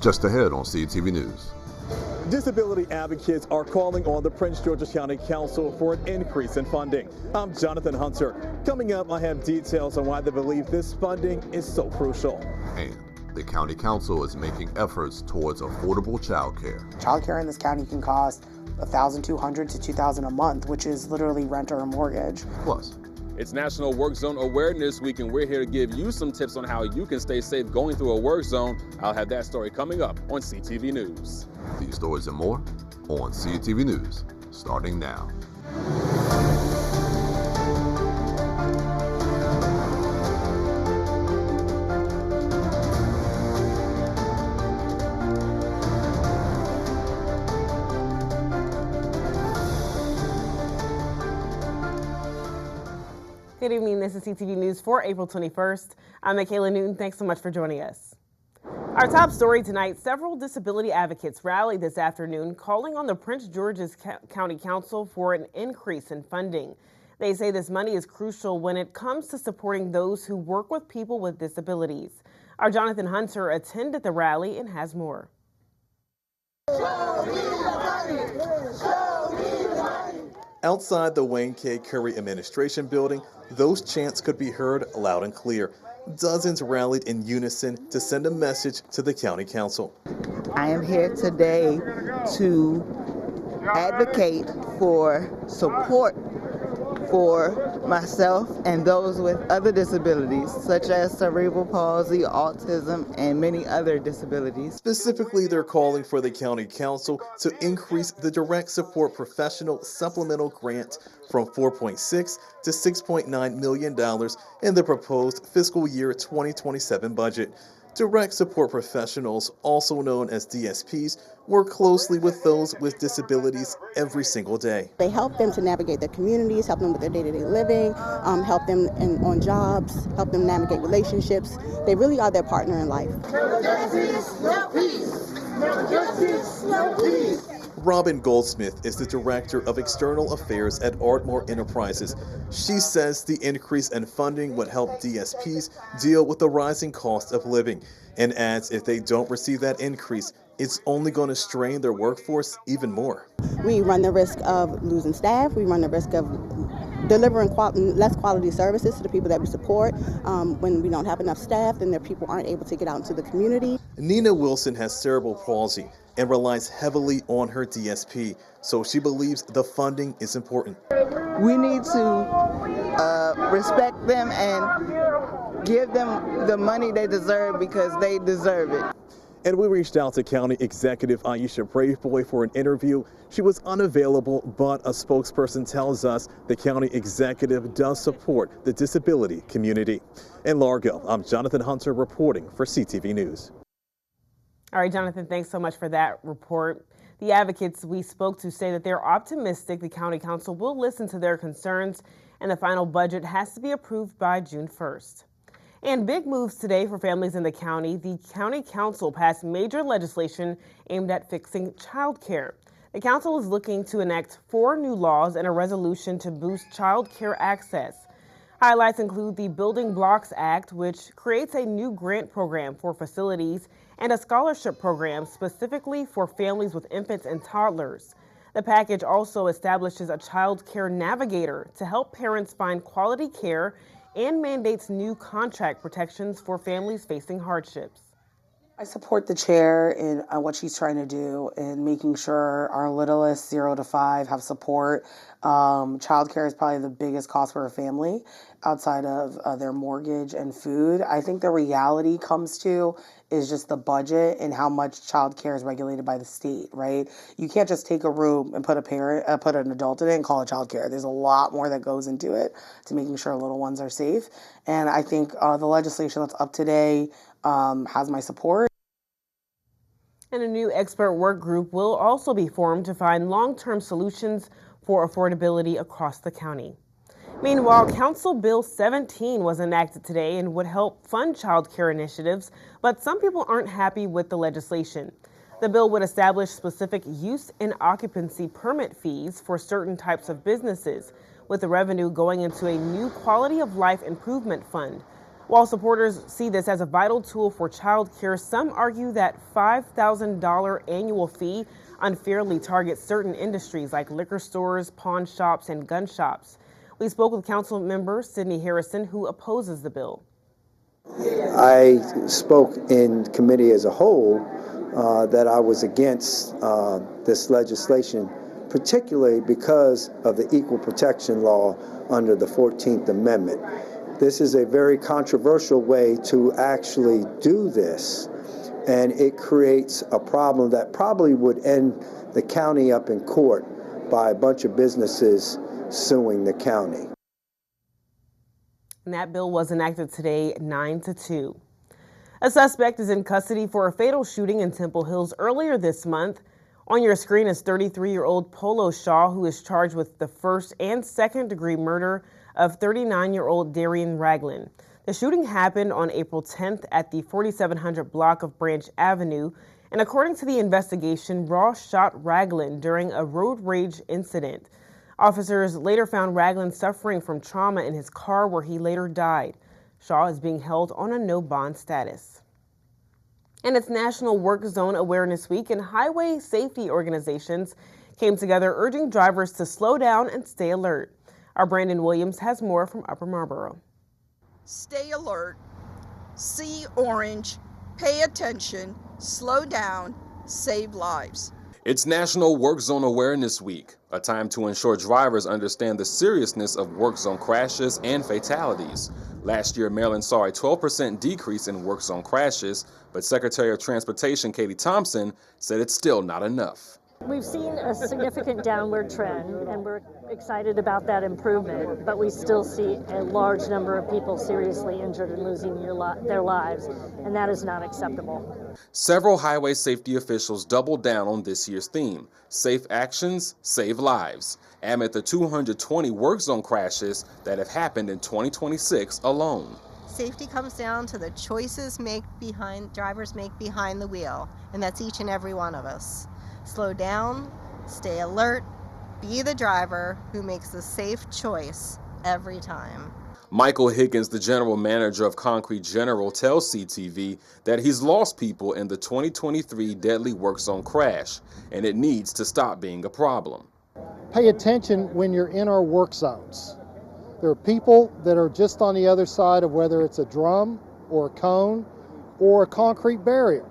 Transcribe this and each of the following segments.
Just ahead on CTV News. Disability advocates are calling on the Prince George's County Council for an increase in funding. I'm Jonathan Hunter. Coming up, I have details on why they believe this funding is so crucial. And the county council is making efforts towards affordable child care. Child care in this county can cost $1,200 to $2,000 a month, which is literally rent or a mortgage. Plus, it's National Work Zone Awareness Week, and we're here to give you some tips on how you can stay safe going through a work zone. I'll have that story coming up on CTV News. These stories and more on CTV News, starting now. Good evening, this is CTV News for April 21st. I'm Michaela Newton. Thanks so much for joining us. Our top story tonight, several disability advocates rallied this afternoon calling on the Prince George's County Council for an increase in funding. They say this money is crucial when it comes to supporting those who work with people with disabilities. Our Jonathan Hunter attended the rally and has more. Show me the money. Show me the money. Outside the Wayne K. Curry Administration Building, those chants could be heard loud and clear. Dozens rallied in unison to send a message to the county council. I am here today to advocate for support for myself and those with other disabilities, such as cerebral palsy, autism, and many other disabilities. Specifically, they're calling for the county council to increase the direct support professional supplemental grant from $4.6 to $6.9 million in the proposed fiscal year 2027 budget. Direct support professionals, also known as DSPs, work closely with those with disabilities every single day. They help them to navigate their communities, help them with their day-to-day living, help them on jobs, help them navigate relationships. They really are their partner in life. No justice, no peace. No justice, no peace. Robin Goldsmith is the Director of External Affairs at Ardmore Enterprises. She says the increase in funding would help DSPs deal with the rising cost of living, and adds if they don't receive that increase, it's only going to strain their workforce even more. We run the risk of losing staff. We run the risk of delivering less quality services to the people that we support. When we don't have enough staff, then their people aren't able to get out into the community. Nina Wilson has cerebral palsy and relies heavily on her DSP, so she believes the funding is important. We need to respect them and give them the money they deserve because they deserve it. And we reached out to County Executive Aisha Braveboy for an interview. She was unavailable, but a spokesperson tells us the county executive does support the disability community. In Largo, I'm Jonathan Hunter reporting for CTV News. All right, Jonathan, thanks so much for that report. The advocates we spoke to say that they're optimistic the county council will listen to their concerns, and the final budget has to be approved by June 1st. And big moves today for families in the county. The county council passed major legislation aimed at fixing child care. The council is looking to enact 4 new laws and a resolution to boost child care access. Highlights include the Building Blocks Act, which creates a new grant program for facilities and a scholarship program specifically for families with infants and toddlers. The package also establishes a child care navigator to help parents find quality care and mandates new contract protections for families facing hardships. I support the chair in what she's trying to do in making sure our littlest 0 to 5 have support. Childcare is probably the biggest cost for a family outside of their mortgage and food. I think the reality comes to is just the budget and how much childcare is regulated by the state, right? You can't just take a room and put an adult in it and call it childcare. There's a lot more that goes into it to making sure little ones are safe. And I think the legislation that's up today has my support. And a new expert work group will also be formed to find long-term solutions for affordability across the county. Meanwhile, Council Bill 17 was enacted today and would help fund child care initiatives, but some people aren't happy with the legislation. The bill would establish specific use and occupancy permit fees for certain types of businesses, with the revenue going into a new quality of life improvement fund. While supporters see this as a vital tool for child care, some argue that $5,000 annual fee unfairly targets certain industries like liquor stores, pawn shops, and gun shops. We spoke with Council member Sidney Harrison, who opposes the bill. I spoke in committee as a whole that I was against this legislation, particularly because of the equal protection law under the 14th Amendment. This is a very controversial way to actually do this, and it creates a problem that probably would end the county up in court by a bunch of businesses suing the county. And that bill was enacted today, 9-2. A suspect is in custody for a fatal shooting in Temple Hills earlier this month. On your screen is 33-year-old Polo Shaw, who is charged with the first and second degree murder of 39-year-old Darian Ragland. The shooting happened on April 10th at the 4700 block of Branch Avenue, and according to the investigation, Ross shot Ragland during a road rage incident. Officers later found Ragland suffering from trauma in his car, where he later died. Shaw is being held on a no-bond status. And it's National Work Zone Awareness Week, and highway safety organizations came together urging drivers to slow down and stay alert. Our Brandon Williams has more from Upper Marlboro. Stay alert, see orange, pay attention, slow down, save lives. It's National Work Zone Awareness Week, a time to ensure drivers understand the seriousness of work zone crashes and fatalities. Last year, Maryland saw a 12% decrease in work zone crashes, but Secretary of Transportation Katie Thompson said it's still not enough. We've seen a significant downward trend, and we're excited about that improvement, but we still see a large number of people seriously injured and losing their lives, and that is not acceptable. Several highway safety officials doubled down on this year's theme, Safe Actions, Save Lives, amid the 220 work zone crashes that have happened in 2026 alone. Safety comes down to the choices drivers make behind the wheel, and that's each and every one of us. Slow down, stay alert, be the driver who makes the safe choice every time. Michael Higgins, the general manager of Concrete General, tells CTV that he's lost people in the 2023 deadly work zone crash, and it needs to stop being a problem. Pay attention when you're in our work zones. There are people that are just on the other side of whether it's a drum or a cone or a concrete barrier,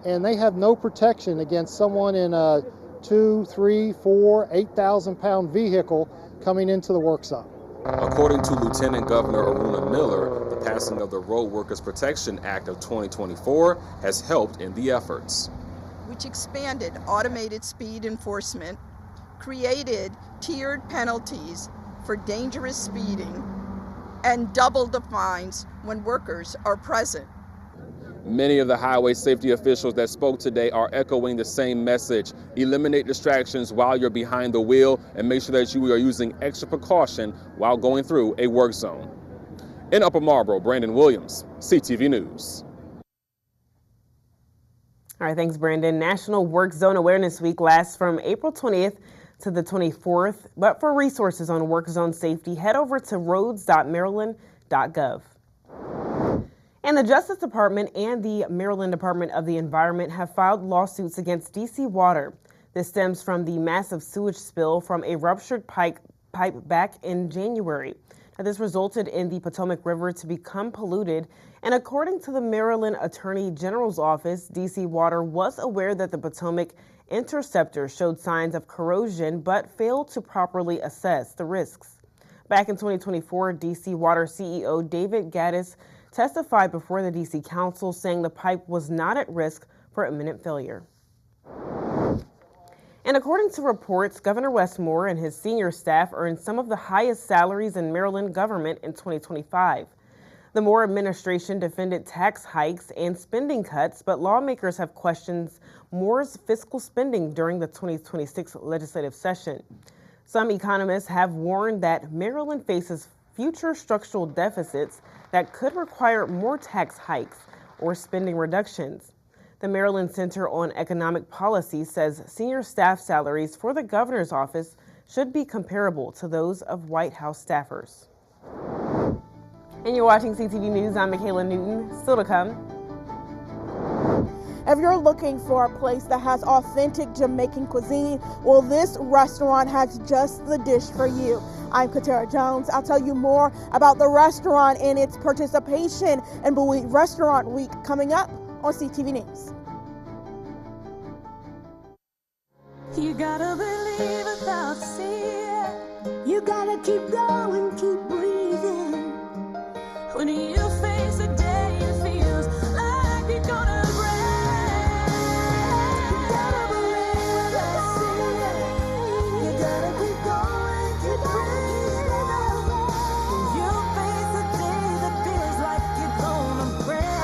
and they have no protection against someone in a 2, 3, 4, 8,000 pound vehicle coming into the work zone. According to Lieutenant Governor Aruna Miller, the passing of the Road Workers Protection Act of 2024 has helped in the efforts, which expanded automated speed enforcement, created tiered penalties for dangerous speeding, and doubled the fines when workers are present. Many of the highway safety officials that spoke today are echoing the same message. Eliminate distractions while you're behind the wheel and make sure that you are using extra precaution while going through a work zone. In Upper Marlboro, Brandon Williams, CTV News. All right, thanks, Brandon. National Work Zone Awareness Week lasts from April 20th to the 24th. But for resources on work zone safety, head over to roads.maryland.gov. And the Justice Department and the Maryland Department of the Environment have filed lawsuits against D.C. Water. This stems from the massive sewage spill from a ruptured pipe back in January. Now, this resulted in the Potomac River to become polluted. And according to the Maryland Attorney General's office, D.C. Water was aware that the Potomac interceptor showed signs of corrosion but failed to properly assess the risks. Back in 2024, D.C. Water CEO David Gaddis testified before the D.C. Council, saying the pipe was not at risk for imminent failure. And according to reports, Governor Westmore and his senior staff earned some of the highest salaries in Maryland government in 2025. The Moore administration defended tax hikes and spending cuts, but lawmakers have questioned Moore's fiscal spending during the 2026 legislative session. Some economists have warned that Maryland faces future structural deficits that could require more tax hikes or spending reductions. The Maryland Center on Economic Policy says senior staff salaries for the governor's office should be comparable to those of White House staffers. And you're watching CTV News. I'm Michaela Newton. Still to come. If you're looking for a place that has authentic Jamaican cuisine, well, this restaurant has just the dish for you. I'm Katara Jones. I'll tell you more about the restaurant and its participation in Bowie Restaurant Week coming up on CTV News. You gotta believe without seeing. You gotta keep going, keep breathing. When you face a day it feels like you're gonna break. You gotta believe without seeing. You gotta keep going, keep breathing. When you face a day that feels like you're gonna break.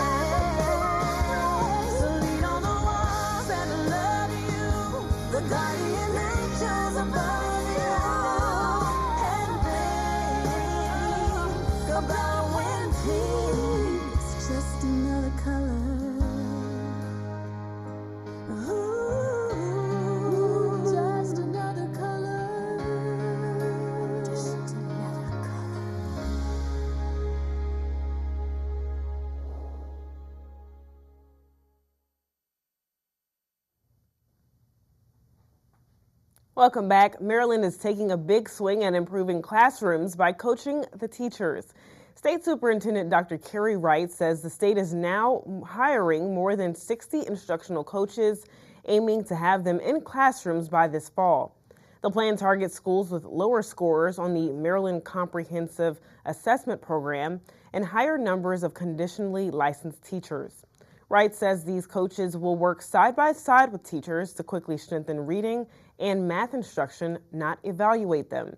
So lean on the ones that love you, the guardian angels above you, and think about when peace just another color. Ooh, just another color. Just another color. Welcome back. Maryland is taking a big swing at improving classrooms by coaching the teachers. State Superintendent Dr. Carrie Wright says the state is now hiring more than 60 instructional coaches, aiming to have them in classrooms by this fall. The plan targets schools with lower scores on the Maryland Comprehensive Assessment Program and higher numbers of conditionally licensed teachers. Wright says these coaches will work side by side with teachers to quickly strengthen reading and math instruction, not evaluate them.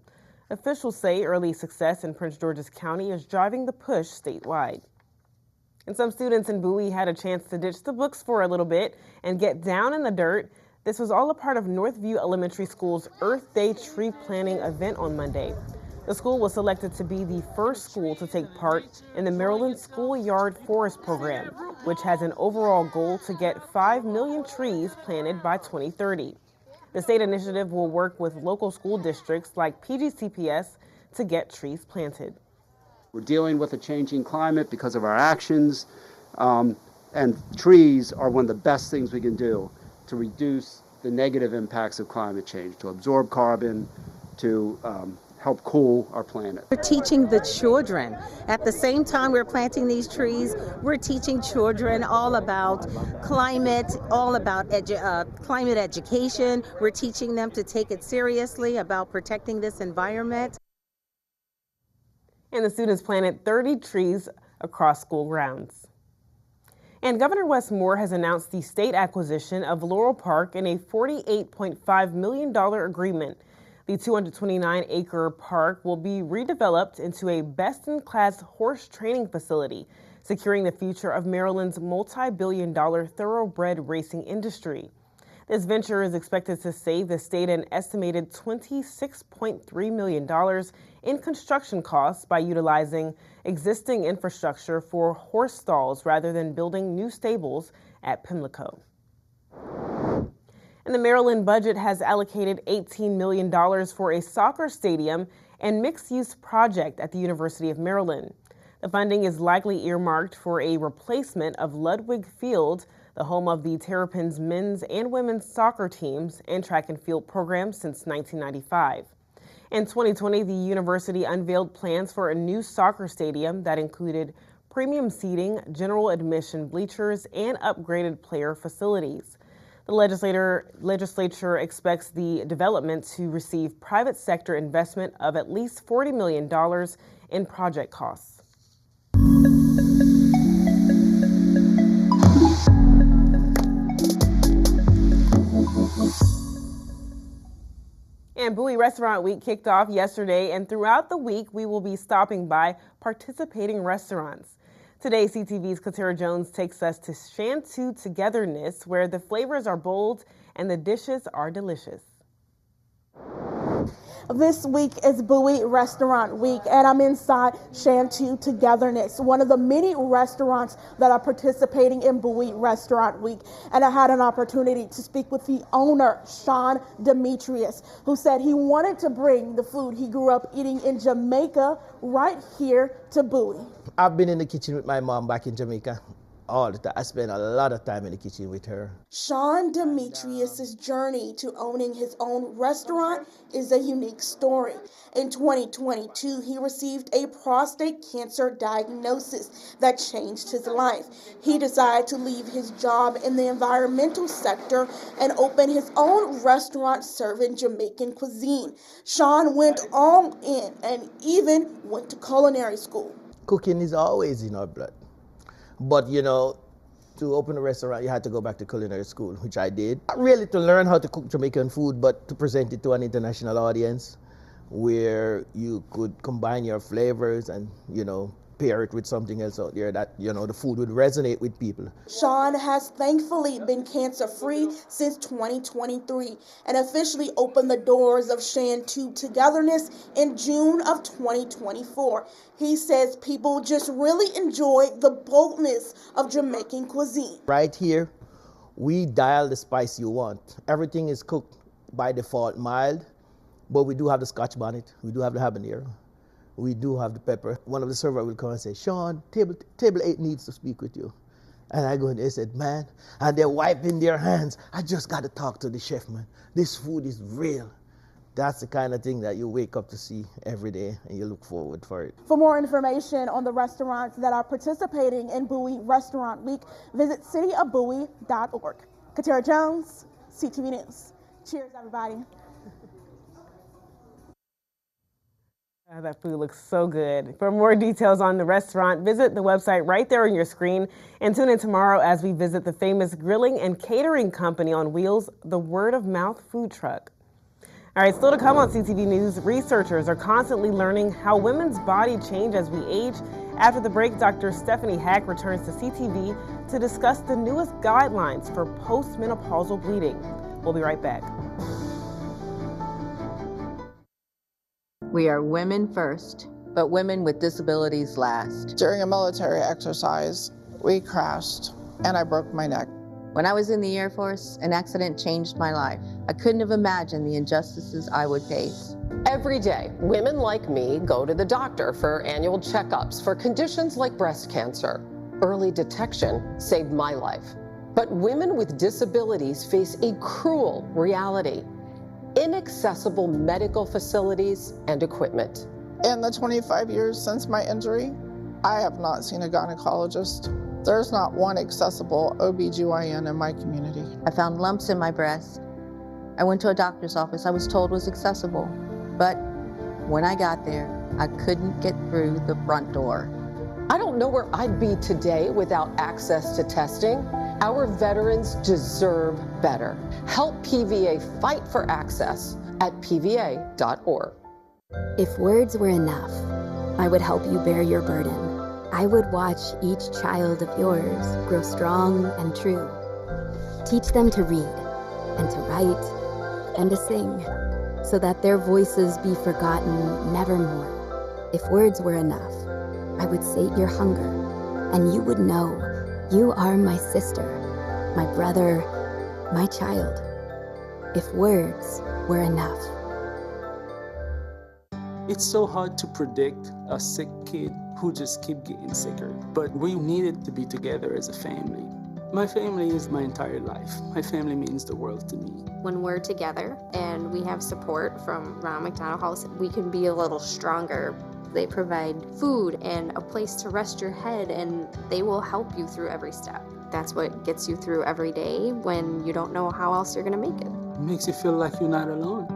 Officials say early success in Prince George's County is driving the push statewide. And some students in Bowie had a chance to ditch the books for a little bit and get down in the dirt. This was all a part of Northview Elementary School's Earth Day tree planting event on Monday. The school was selected to be the first school to take part in the Maryland Schoolyard Forest Program, which has an overall goal to get 5 million trees planted by 2030. The state initiative will work with local school districts like PGCTV to get trees planted. We're dealing with a changing climate because of our actions, and trees are one of the best things we can do to reduce the negative impacts of climate change, to absorb carbon, to help cool our planet. We're teaching the children. At the same time we're planting these trees, we're teaching children all about climate, all about climate education. We're teaching them to take it seriously about protecting this environment. And the students planted 30 trees across school grounds. And Governor Wes Moore has announced the state acquisition of Laurel Park in a $48.5 million agreement. The 229-acre park will be redeveloped into a best-in-class horse training facility, securing the future of Maryland's multi-billion-dollar thoroughbred racing industry. This venture is expected to save the state an estimated $26.3 million in construction costs by utilizing existing infrastructure for horse stalls rather than building new stables at Pimlico. And the Maryland budget has allocated $18 million for a soccer stadium and mixed-use project at the University of Maryland. The funding is likely earmarked for a replacement of Ludwig Field, the home of the Terrapins men's and women's soccer teams and track and field programs since 1995. In 2020, the university unveiled plans for a new soccer stadium that included premium seating, general admission bleachers, and upgraded player facilities. The legislature expects the development to receive private sector investment of at least $40 million in project costs. And Bowie Restaurant Week kicked off yesterday, and throughout the week, we will be stopping by participating restaurants. Today, CTV's Katara Jones takes us to Shantu Togetherness, where the flavors are bold and the dishes are delicious. This week is Bowie Restaurant Week, and I'm inside Shantou Togetherness, one of the many restaurants that are participating in Bowie Restaurant Week. And I had an opportunity to speak with the owner, Sean Demetrius, who said he wanted to bring the food he grew up eating in Jamaica right here to Bowie. I've been in the kitchen with my mom back in Jamaica all the time. I spent a lot of time in the kitchen with her. Sean Demetrius's journey to owning his own restaurant is a unique story. In 2022, he received a prostate cancer diagnosis that changed his life. He decided to leave his job in the environmental sector and open his own restaurant serving Jamaican cuisine. Sean went all in and even went to culinary school. Cooking is always in our blood. But, you know, to open a restaurant, you had to go back to culinary school, which I did. Not really to learn how to cook Jamaican food, but to present it to an international audience where you could combine your flavors and, you know, pair it with something else out there that, you know, the food would resonate with people. Sean has thankfully been cancer-free since 2023 and officially opened the doors of Shantou Togetherness in June of 2024. He says people just really enjoy the boldness of Jamaican cuisine. Right here, we dial the spice you want. Everything is cooked by default mild, but we do have the Scotch bonnet, we do have the habanero. We do have the pepper. One of the servers will come and say, Sean, table 8 needs to speak with you. And I go and they said, man, and they're wiping their hands. I just got to talk to the chef, man. This food is real. That's the kind of thing that you wake up to see every day and you look forward for it. For more information on the restaurants that are participating in Bowie Restaurant Week, visit cityofbowie.org. Katera Jones, CTV News. Cheers, everybody. That food looks so good. For more details on the restaurant, visit the website right there on your screen and tune in tomorrow as we visit the famous grilling and catering company on wheels, the Word of Mouth food truck. All right, still to come on CTV News, researchers are constantly learning how women's body change as we age. After the break, Dr. Stephanie Hack returns to CTV to discuss the newest guidelines for postmenopausal bleeding. We'll be right back. We are women first, but women with disabilities last. During a military exercise, we crashed and I broke my neck. When I was in the Air Force, an accident changed my life. I couldn't have imagined the injustices I would face. Every day, women like me go to the doctor for annual checkups for conditions like breast cancer. Early detection saved my life. But women with disabilities face a cruel reality: inaccessible medical facilities and equipment. In the 25 years since my injury, I have not seen a gynecologist. There's not one accessible OBGYN in my community. I found lumps in my breast. I went to a doctor's office I was told was accessible, but when I got there, I couldn't get through the front door. I don't know where I'd be today without access to testing. Our veterans deserve better. Help PVA fight for access at pva.org. If words were enough, I would help you bear your burden. I would watch each child of yours grow strong and true. Teach them to read and to write and to sing, so that their voices be forgotten nevermore. If words were enough, I would sate your hunger, and you would know you are my sister, my brother, my child. If words were enough. It's so hard to predict a sick kid who just keep getting sicker, but we needed to be together as a family. My family is my entire life. My family means the world to me. When we're together and we have support from Ronald McDonald House, we can be a little stronger. They provide food and a place to rest your head, and they will help you through every step. That's what gets you through every day when you don't know how else you're gonna make it. It makes you feel like you're not alone.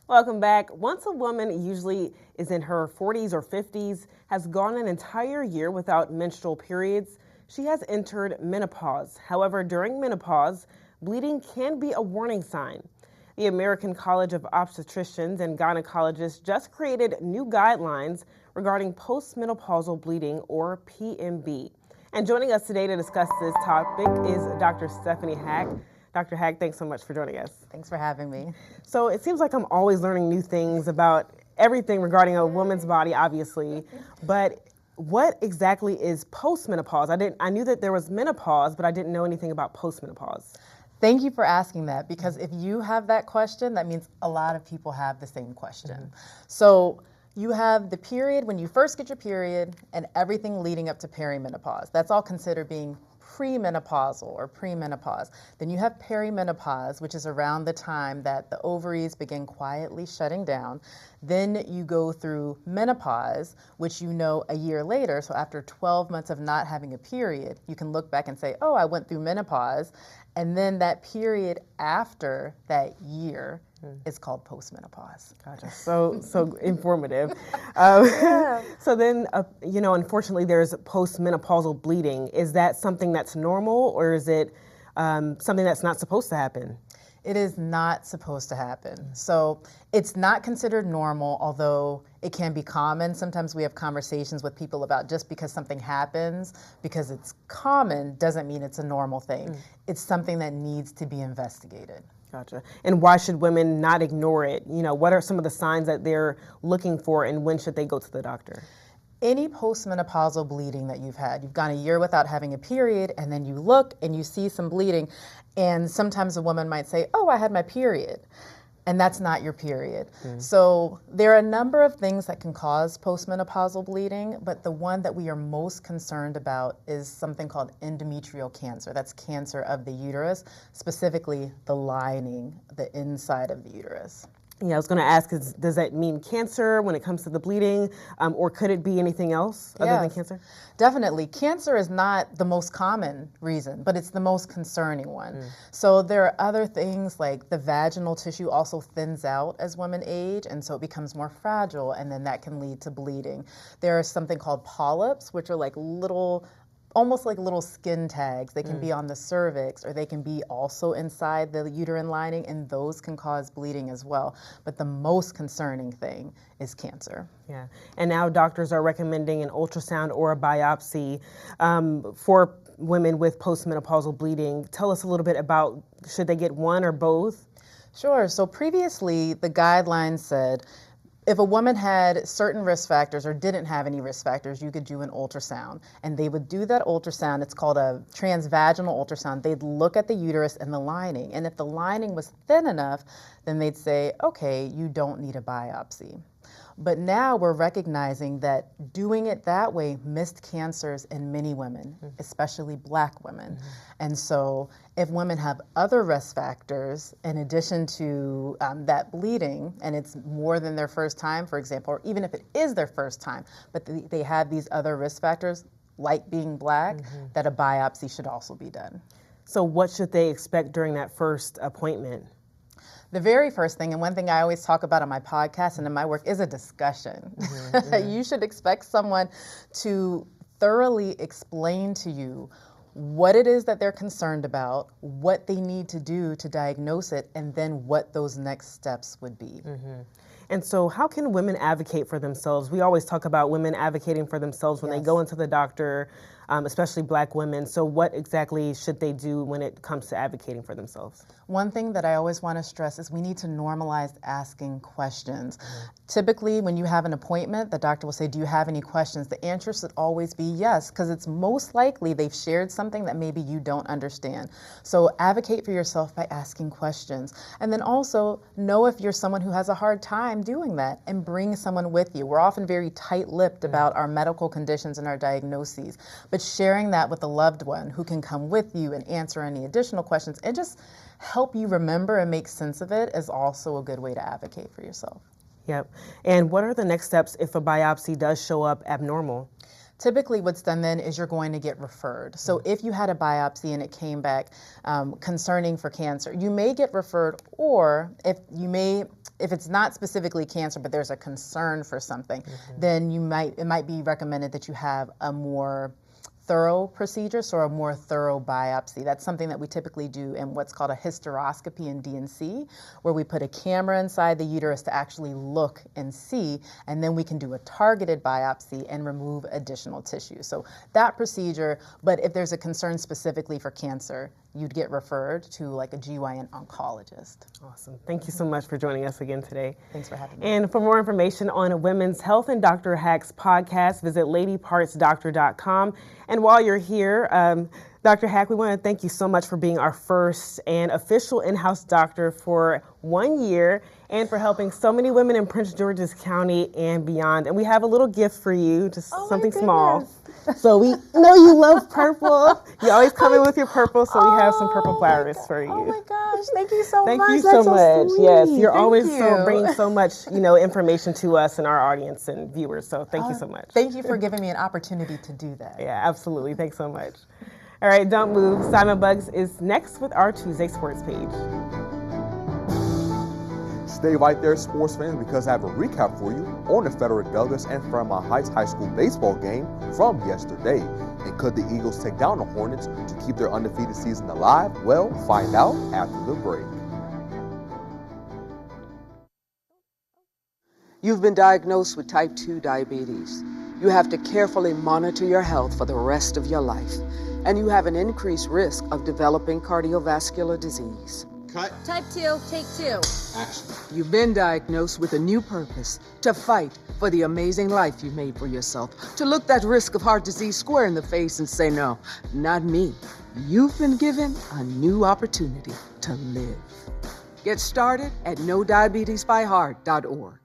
Welcome back. Once a woman, usually is in her 40s or 50s, has gone an entire year without menstrual periods, she has entered menopause. However, during menopause, bleeding can be a warning sign. The American College of Obstetricians and Gynecologists just created new guidelines regarding postmenopausal bleeding, or PMB. And joining us today to discuss this topic is Dr. Stephanie Hack. Dr. Hack, thanks so much for joining us. Thanks for having me. So it seems like I'm always learning new things about everything regarding a woman's body, obviously, but what exactly is postmenopause? I knew that there was menopause, but I didn't know anything about postmenopause. Thank you for asking that, because if you have that question, that means a lot of people have the same question. So you have the period when you first get your period and everything leading up to perimenopause. That's all considered being premenopausal or premenopause. Then you have perimenopause, which is around the time that the ovaries begin quietly shutting down. Then you go through menopause, which you know a year later, so after 12 months of not having a period, you can look back and say, oh, I went through menopause. And then that period after that year is called postmenopause. Gotcha. So informative. So then, unfortunately, there's postmenopausal bleeding. Is that something that's normal, or is it something that's not supposed to happen? It is not supposed to happen. So it's not considered normal, although it can be common. Sometimes we have conversations with people about just because something happens, because it's common, doesn't mean it's a normal thing. It's something that needs to be investigated. Gotcha. And why should women not ignore it? What are some of the signs that they're looking for, and when should they go to the doctor? Any postmenopausal bleeding that you've had, you've gone a year without having a period, and then you look and you see some bleeding, and sometimes a woman might say, oh, I had my period, and that's not your period. So there are a number of things that can cause postmenopausal bleeding, but the one that we are most concerned about is something called endometrial cancer. That's cancer of the uterus, specifically the lining, the inside of the uterus. Yeah, I was going to ask, does that mean cancer when it comes to the bleeding, or could it be anything else other than cancer? Definitely. Cancer is not the most common reason, but it's the most concerning one. So there are other things like the vaginal tissue also thins out as women age, and so it becomes more fragile, and then that can lead to bleeding. There is something called polyps, which are like almost like little skin tags. They can be on the cervix, or they can be also inside the uterine lining, and those can cause bleeding as well. But the most concerning thing is cancer. Yeah, and now doctors are recommending an ultrasound or a biopsy for women with postmenopausal bleeding. Tell us a little bit about, should they get one or both? Sure, so previously the guidelines said if a woman had certain risk factors or didn't have any risk factors, you could do an ultrasound. And they would do that ultrasound. It's called a transvaginal ultrasound. They'd look at the uterus and the lining. And if the lining was thin enough, then they'd say, okay, you don't need a biopsy. But now we're recognizing that doing it that way missed cancers in many women, especially Black women. And so if women have other risk factors in addition to that bleeding, and it's more than their first time, for example, or even if it is their first time, but they have these other risk factors, like being Black, that a biopsy should also be done. So what should they expect during that first appointment? The very first thing, and one thing I always talk about on my podcast and in my work, is a discussion. You should expect someone to thoroughly explain to you what it is that they're concerned about, what they need to do to diagnose it, and then what those next steps would be. And so how can women advocate for themselves? We always talk about women advocating for themselves when they go into the doctor, especially Black women. So what exactly should they do when it comes to advocating for themselves? One thing that I always want to stress is we need to normalize asking questions. Typically, when you have an appointment, the doctor will say, do you have any questions? The answer should always be yes, because it's most likely they've shared something that maybe you don't understand. So advocate for yourself by asking questions. And then also know if you're someone who has a hard time doing that, and bring someone with you. We're often very tight-lipped about our medical conditions and our diagnoses, but sharing that with a loved one who can come with you and answer any additional questions and just help you remember and make sense of it is also a good way to advocate for yourself. Yep. And what are the next steps if a biopsy does show up abnormal? Typically what's done then is you're going to get referred. So if you had a biopsy and it came back concerning for cancer, you may get referred, or if it's not specifically cancer but there's a concern for something, then it might be recommended that you have a more thorough procedure, so a more thorough biopsy. That's something that we typically do in what's called a hysteroscopy in D&C, where we put a camera inside the uterus to actually look and see, and then we can do a targeted biopsy and remove additional tissue. So that procedure, but if there's a concern specifically for cancer, you'd get referred to like a GYN oncologist. Awesome. Thank you so much for joining us again today. Thanks for having me. And for more information on Women's Health and Dr. Hack's podcast, visit ladypartsdoctor.com. And while you're here, Dr. Hack, we want to thank you so much for being our first and official in-house doctor for 1 year and for helping so many women in Prince George's County and beyond. And we have a little gift for you, just something small. So we know you love purple. You always come in with your purple, so we have some purple flowers for you. Oh my gosh, thank you so much. Thank you so much. Sweet. Yes, you're Thank always you. bringing so much, information to us and our audience and viewers. So thank you so much. Thank you for giving me an opportunity to do that. Yeah, absolutely. Thanks so much. All right, don't move. Simon Buggs is next with our Tuesday Sports page. Stay right there, sports fans, because I have a recap for you on the Frederick Douglass and Fairmont Heights High School baseball game from yesterday. And could the Eagles take down the Hornets to keep their undefeated season alive? Well, find out after the break. You've been diagnosed with type 2 diabetes. You have to carefully monitor your health for the rest of your life, and you have an increased risk of developing cardiovascular disease. Cut. Type 2, take 2. Action. You've been diagnosed with a new purpose, to fight for the amazing life you made for yourself, to look that risk of heart disease square in the face and say, no, not me. You've been given a new opportunity to live. Get started at NoDiabetesByHeart.org.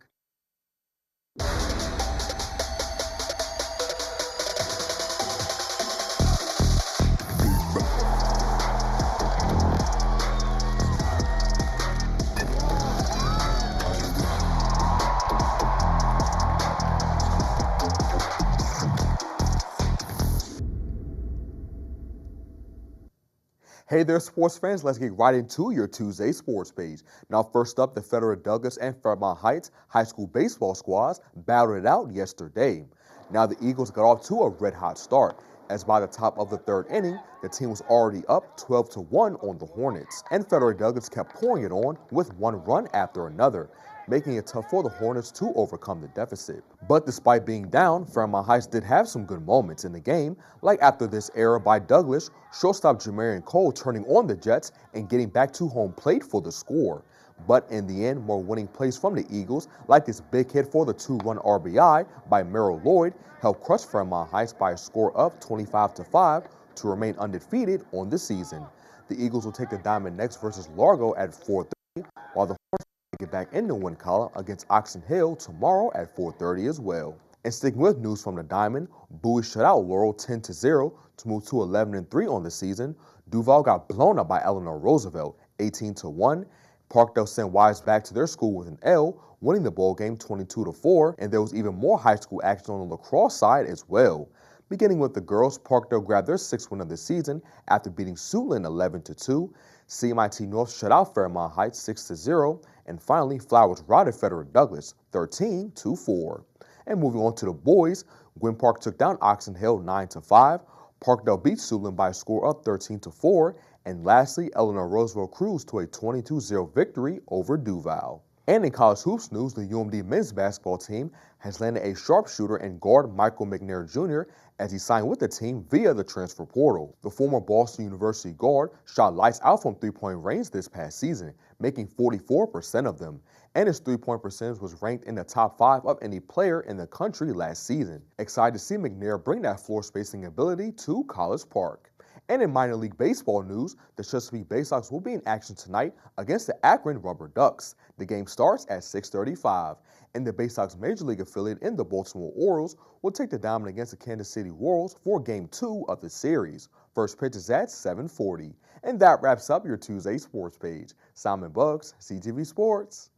Hey there, sports fans. Let's get right into your Tuesday sports page. Now, first up, the Frederick Douglass and Fairmont Heights high school baseball squads battled it out yesterday. Now, the Eagles got off to a red-hot start, as by the top of the third inning, the team was already up 12-1 on the Hornets, and Frederick Douglass kept pouring it on with one run after another, making it tough for the Hornets to overcome the deficit. But despite being down, Fairmont Heights did have some good moments in the game, like after this error by Douglas, shortstop Jamarian Cole turning on the Jets and getting back to home plate for the score. But in the end, more winning plays from the Eagles, like this big hit for the 2-run RBI by Merrill Lloyd, helped crush Fairmont Heights by a score of 25-5 to remain undefeated on the season. The Eagles will take the diamond next versus Largo at 4:30, while the Hornets get back in the win column against Oxon Hill tomorrow at 4:30 as well. And sticking with news from the Diamond, Bowie shut out Laurel 10-0 to move to 11-3 on the season. Duval got blown up by Eleanor Roosevelt 18-1. Parkdale sent Wise back to their school with an L, winning the ball game 22-4, and there was even more high school action on the lacrosse side as well. Beginning with the girls, Parkdale grabbed their sixth win of the season after beating Suitland 11-2. CMIT North shut out Fairmont Heights 6-0, and finally Flowers routed Frederick Douglass 13-4. And moving on to the boys, Gwynn Park took down Oxon Hill 9-5. Parkdale beat Suitland by a score of 13-4, and lastly, Eleanor Roosevelt cruised to a 22-0 victory over Duval. And in college hoops news, the UMD men's basketball team has landed a sharpshooter and guard Michael McNair Jr. as he signed with the team via the transfer portal. The former Boston University guard shot lights out from three-point range this past season, making 44% of them, and his three-point percentage was ranked in the top 5 of any player in the country last season. Excited to see McNair bring that floor spacing ability to College Park. And in minor league baseball news, the Chesapeake Bay Sox will be in action tonight against the Akron Rubber Ducks. The game starts at 6:35, and the Bay Sox Major League affiliate in the Baltimore Orioles will take the diamond against the Kansas City Royals for Game 2 of the series. First pitch is at 7:40. And that wraps up your Tuesday sports page. Simon Buggs, CTV Sports.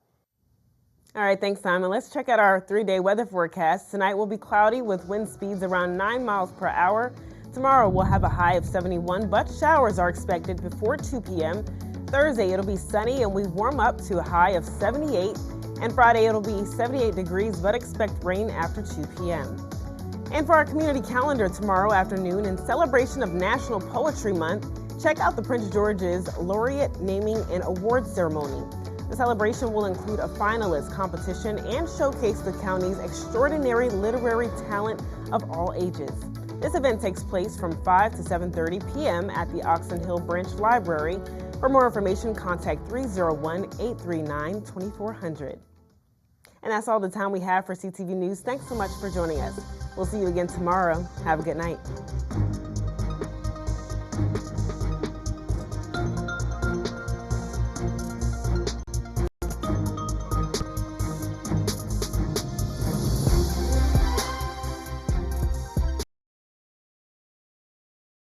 All right, thanks, Simon. Let's check out our 3-day weather forecast. Tonight will be cloudy with wind speeds around 9 miles per hour. Tomorrow we'll have a high of 71, but showers are expected before 2 p.m. Thursday it'll be sunny and we warm up to a high of 78. And Friday it'll be 78 degrees, but expect rain after 2 p.m. And for our community calendar tomorrow afternoon, in celebration of National Poetry Month, check out the Prince George's Laureate Naming and Awards Ceremony. The celebration will include a finalist competition and showcase the county's extraordinary literary talent of all ages. This event takes place from 5 to 7:30 p.m. at the Oxon Hill Branch Library. For more information, contact 301-839-2400. And that's all the time we have for CTV News. Thanks so much for joining us. We'll see you again tomorrow. Have a good night.